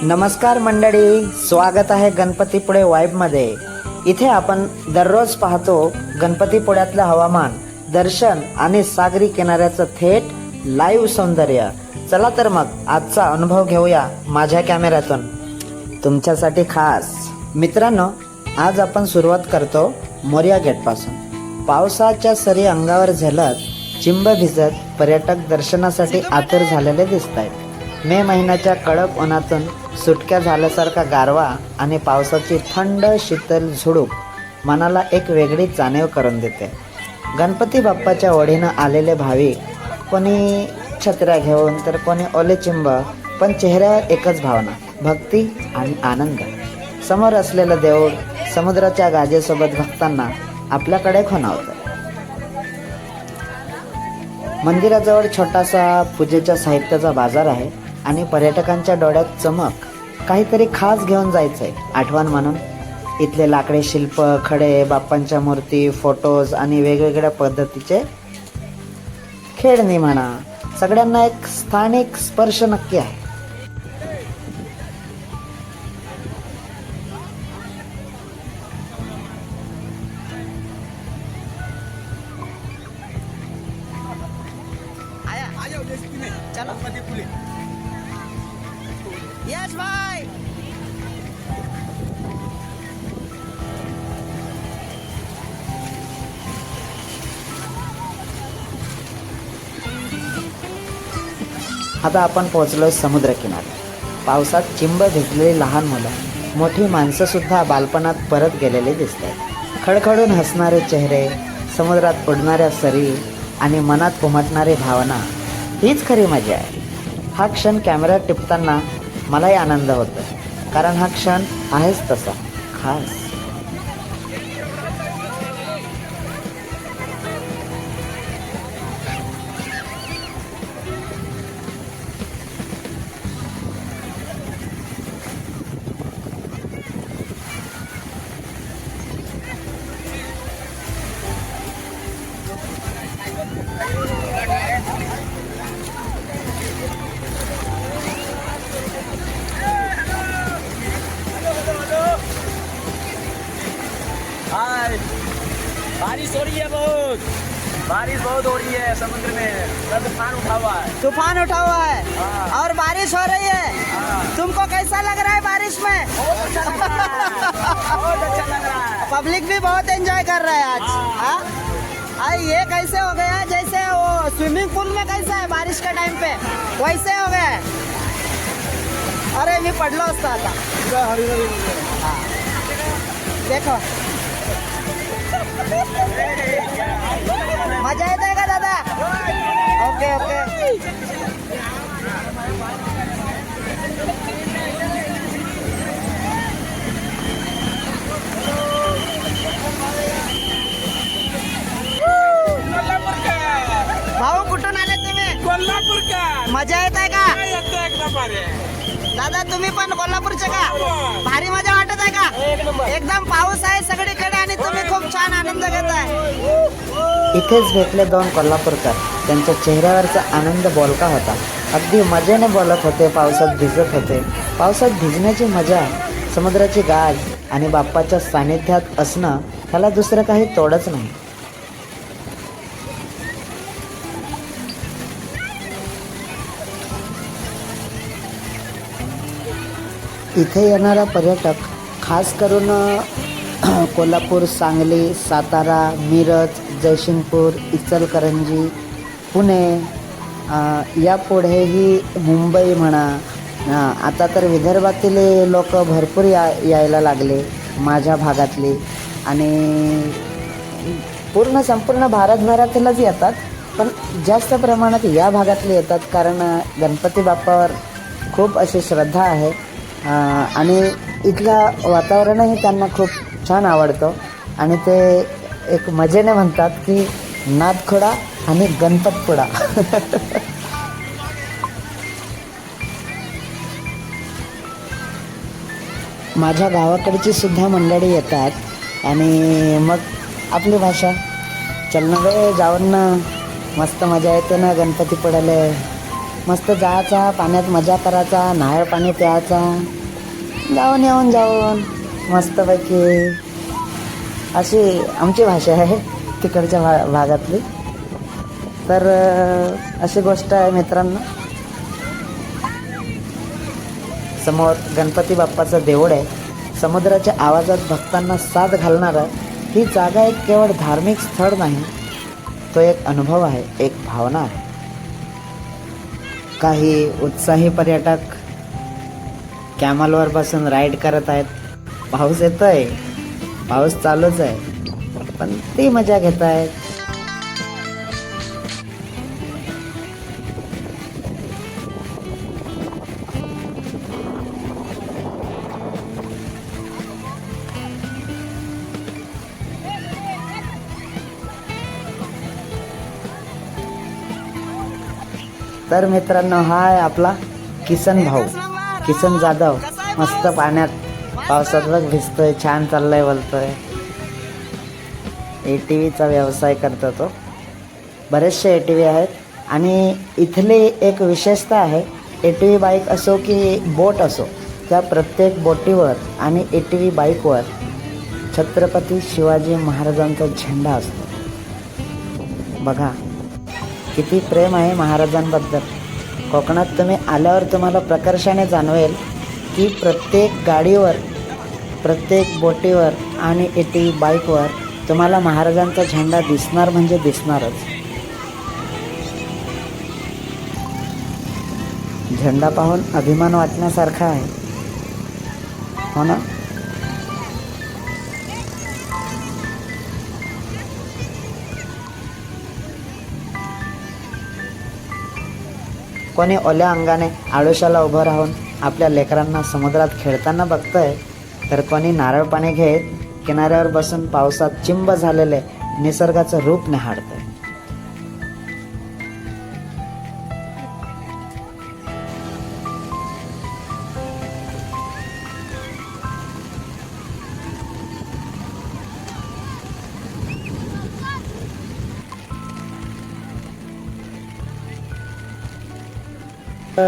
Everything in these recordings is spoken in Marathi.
नमस्कार मंडळी, स्वागत आहे गणपतीपुळे वाईबमध्ये. इथे आपण दररोज पाहतो गणपतीपुळ्यातलं हवामान, दर्शन आणि सागरी किनाऱ्याचं थेट लाईव्ह सौंदर्य. चला तर मग आजचा अनुभव घेऊया माझ्या कॅमेऱ्यातून तुमच्यासाठी खास. मित्रांनो, आज आपण सुरुवात करतो मोरया गेटपासून. पावसाच्या सरी अंगावर झेलत, चिंब भिजत पर्यटक दर्शनासाठी आतुर झालेले दिसत आहेत. मे महिन्याच्या कडक उन्हातून सुटक्या झाल्यासारखा गारवा आणि पावसाची थंड शीतल झुळूक मनाला एक वेगळी जाणीव करून देते. गणपती बाप्पाच्या ओढीनं आलेले भाविक, कोणी छत्र्या घेऊन तर कोणी ओले चिंब, पण चेहऱ्यावर एकच भावना, भक्ती आणि आनंद. समोर असलेलं देऊळ समुद्राच्या गाजेसोबत भक्तांना आपल्याकडे खुणावतं. मंदिराजवळ छोटासा पूजेच्या साहित्याचा बाजार आहे आणि पर्यटकांच्या डोळ्यात चमक, काहीतरी खास घेऊन जायचंय आठवण म्हणून. इथले लाकडी शिल्प, खडे, बाप्पांच्या मूर्ती, फोटोज आणि वेगवेगळ्या पद्धतीचे खेळणी म्हणा, सगळ्यांना एक स्थानिक स्पर्श नक्की आहे. यस भाई. आता आपण पोहोचलोय समुद्रकिनारी. पावसात चिंब भिजलेली लहान मुलं, मोठी माणसं सुद्धा बालपणात परत गेलेले दिसत आहेत. खडखडून हसणारे चेहरे, समुद्रात उडणाऱ्या सरी आणि मनात उमटणारी भावना, हीच खरी मजा आहे. हा क्षण कॅमेऱ्यात टिपताना मलाही आनंद होतो, कारण हा क्षण आहेच तसा खास. हाय, बारिश हो रही है बहुत. बारिश बहुत हो रही है समुद्र में. तूफान उठा हुआ है. तूफान उठा हुआ है. हाँ. और बारिश हो रही है. हाँ. तुमको कैसा लग रहा है बारिश में? बहुत अच्छा लग रहा है. बहुत अच्छा लग रहा है. पब्लिक भी बहुत एंजॉय कर रहा है आज. हाँ. हाँ? अरे ये कैसे हो गया जैसे वो स्विमिंग पूल में कैसा है बारिश के टाइम पे, वैसे हो गया है. अरे मी पडलो असतो आता. हाँ. देखो मजा येत आहे का दादा? Okay okay. भाऊ कुठून आले तुम्ही? कोल्हापूर का. मजा येत आहे का एकदम भारी. दादा? तुम्ही पण कोल्हापूरचे का? भारी मजा वाटत आहे का? एकदम पाऊस आहे सगळीकडे आणि तुम्ही खूप छान आनंद घेताय. इथेच भेटले दोन कोल्हापूरकर. त्यांच्या चेहऱ्यावरचा आनंद बोलका होता. अगदी मजेने बोलत होते, पावसात भिजत होते. पावसात भिजण्याची मजा, समुद्राची गाज आणि बाप्पाच्या सानिध्यात असणं, ह्याला दुसरं काही तोडच नाही. इथे येणारा पर्यटक खास करून कोल्हापूर, सांगली, सातारा, मिरज, जयसिंगपूर, इचलकरंजी, पुणे, यापुढेही मुंबई म्हणा, आता तर विदर्भातील लोक भरपूर यायला लागले माझ्या भागातले. आणि संपूर्ण भारतभरातीलच येतात, पण जास्त प्रमाणात या भागातले येतात, कारण गणपती बाप्पावर खूप अशी श्रद्धा आहे. आणि इथलं वातावरणही त्यांना खूप छान आवडतं आणि ते एक मजेने म्हणतात की नादखुळा आणि गणपतपुडा. माझ्या गावाकडची सुद्धा मंडळी येतात आणि मग आपली भाषा, चल ना रे जाऊन ना, मस्त मजा येते ना गणपती पडायला. मस्त जायचा, पाण्यात मजा करायचा, नारळ पाणी प्यायचा, जाऊन मस्तपैकी. अशी आमची भाषा आहे तिकडच्या भागातली. तर अशी गोष्ट आहे मित्रांनो. समोर गणपती बाप्पाचं देऊळ आहे. समुद्राच्या आवाजात भक्तांना साथ घालणारं ही जागा एक केवळ धार्मिक स्थळ नाही, तो एक अनुभव आहे, एक भावना आहे. काही उत्साही पर्यटक कॅमलवर बसून राईड करत आहेत. पाऊस येतोय, पाऊस चालूच आहे, पण ती मजा घेत आहेत. तर मित्रांनो, हा आहे आपला किसन भाऊ, किसन जाधव. मस्त पाण्यात पावसात बघ भिजतोय, छान चाललंय बोलतोय. ATVचा व्यवसाय करतो तो. बरेचसे ATV आहेत आणि इथली एक विशेषता आहे, ATV बाईक असो की बोट असो, त्या प्रत्येक बोटीवर आणि ATV बाईकवर छत्रपती शिवाजी महाराजांचा झेंडा असतो. बघा किती प्रेम आहे महाराजांबद्दल. कोकणात तुम्ही आल्यावर तुम्हाला प्रकर्षाने जाणवेल की प्रत्येक गाडीवर, प्रत्येक बोटीवर आणि ATV बाईकवर तुम्हाला महाराजांचा झेंडा दिसणार म्हणजे दिसणारच. झेंडा पाहून अभिमान वाटण्यासारखा आहे, हो ना. कोणी ओल्या अंगाने आडोशाला उभं राहून आपल्या लेकरांना समुद्रात खेळताना बघतंय, तर कोणी नारळ पाणी घेत किनाऱ्यावर बसून पावसात चिंब झालेले निसर्गाचं रूप निहाळतंय.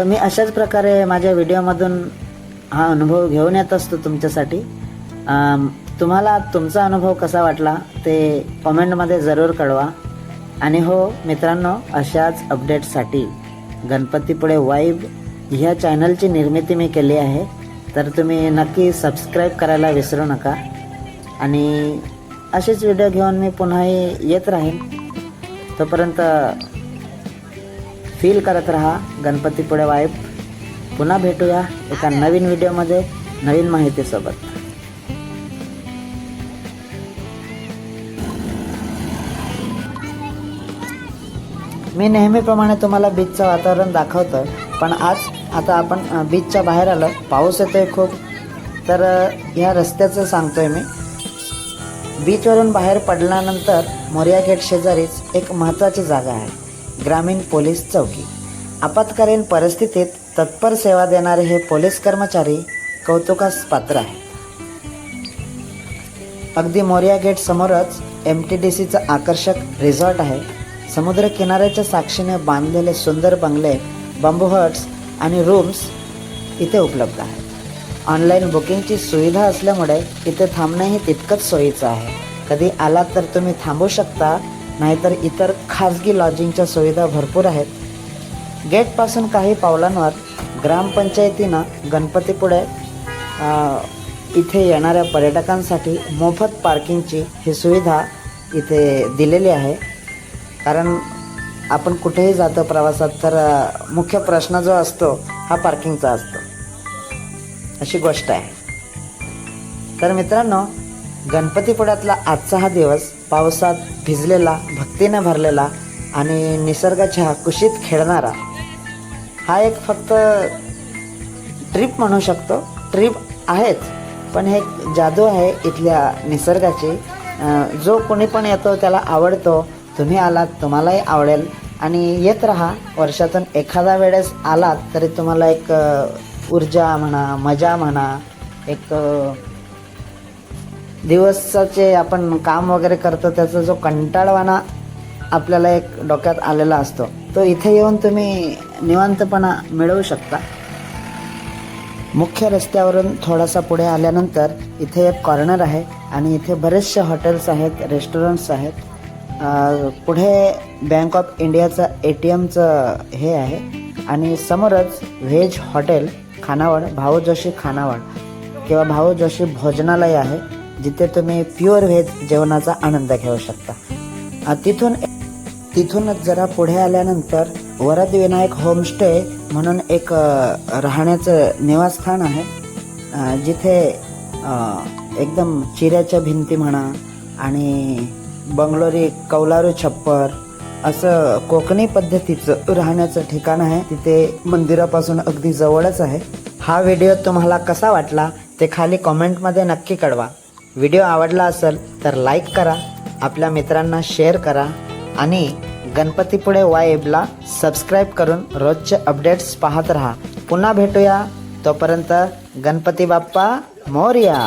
मी अशाच प्रकारे माझ्या व्हिडिओमधून हा अनुभव घेऊन येत असतो तुमच्यासाठी. तुम्हाला तुमचा अनुभव कसा वाटला ते कमेंटमध्ये जरूर कळवा. आणि हो मित्रांनो, अशाच अपडेट्ससाठी गणपतीपुळे वाईब ह्या चॅनलची निर्मिती मी केली आहे, तर तुम्ही नक्की सबस्क्राईब करायला विसरू नका. आणि असेच व्हिडिओ घेऊन मी पुन्हा येत राहीन. तोपर्यंत फील करत राहा गणपतीपुळे वाईब. पुन्हा भेटूया एका नवीन व्हिडिओमध्ये नवीन माहितीसोबत. मी नेहमीप्रमाणे तुम्हाला बीचचं वातावरण दाखवतो, पण आता आपण बीचच्या बाहेर आलो. पाऊस येतोय खूप, तर ह्या रस्त्याचं सांगतोय मी. बीचवरून बाहेर पडल्यानंतर मोरिया गेट शेजारीच एक महत्त्वाची जागा आहे, ग्रामीण पोलीस चौकी. आपत्कालीन परिस्थितीत तत्पर सेवा देणारे हे पोलीस कर्मचारी कौतुकास पात्र आहेत. अगदी मोरिया गेट समोरच MTDCचं आकर्षक रिसॉर्ट आहे. समुद्र किनाऱ्याच्या साक्षीने बांधलेले सुंदर बंगले, बांबू हट्स आणि रूम्स इथे उपलब्ध आहेत. ऑनलाईन बुकिंगची सुविधा असल्यामुळे इथे थांबणंही तितकंच सोयीचं आहे. कधी आलात तर तुम्ही थांबू शकता, नाहीतर इतर खाजगी लॉजिंगच्या सुविधा भरपूर आहेत. गेटपासून काही पावलांवर ग्रामपंचायतीनं गणपतीपुळे इथे येणाऱ्या पर्यटकांसाठी मोफत पार्किंगची ही सुविधा इथे दिलेली आहे. कारण आपण कुठेही जातो प्रवासात, तर मुख्य प्रश्न जो असतो हा पार्किंगचा असतो, अशी गोष्ट आहे. तर मित्रांनो, गणपतीपुळ्यातला आजचा हा दिवस पावसात भिजलेला, भक्तीने भरलेला आणि निसर्गाच्या कुशीत खेळणारा हा एक फक्त ट्रिप म्हणू शकतो. ट्रिप आहेच, पण हे एक जादू आहे इथल्या निसर्गाची. जो कोणी पण येतो त्याला आवडतो. तुम्ही आलात तुम्हालाही आवडेल आणि येत राहा. वर्षातून एखादा वेळेस आलात तरी तुम्हाला एक ऊर्जा म्हणा, मजा म्हणा, एक दिवसाचे आपण काम वगैरे करतो त्याचा जो कंटाळवाणा आपल्याला एक डोक्यात आलेला असतो तो इथे येऊन तुम्ही निवांतपणा मिळवू शकता. मुख्य रस्त्यावरून थोडासा पुढे आल्यानंतर इथे एक कॉर्नर आहे आणि इथे बरेचसे हॉटेल्स आहेत, रेस्टॉरंट्स आहेत. पुढे बँक ऑफ इंडियाचं ATMचं हे आहे आणि समोरच व्हेज हॉटेल खानावळ, भाऊ जोशी खानावळ किंवा भाऊ जोशी भोजनालय आहे, जिथे तुम्ही प्युअर व्हेज जेवणाचा आनंद घेऊ शकता. तिथूनच जरा पुढे आल्यानंतर वरद विनायक होमस्टे म्हणून एक राहण्याचं निवासस्थान आहे, जिथे एकदम चिऱ्याच्या भिंती म्हणा आणि बंगलोरी कौलारू छप्पर असं कोकणी पद्धतीचं राहण्याचं ठिकाण आहे. तिथे मंदिरापासून अगदी जवळच आहे. हा व्हिडिओ तुम्हाला कसा वाटला ते खाली कॉमेंटमध्ये नक्की कळवा. व्हिडिओ आवडला असेल तर लाईक करा, आपल्या मित्रांना शेअर करा आणि गणपतीपुळे वाईबला सबस्क्राईब करून रोजचे अपडेट्स पाहत राहा. पुन्हा भेटूया, तोपर्यंत गणपती बाप्पा मोरया.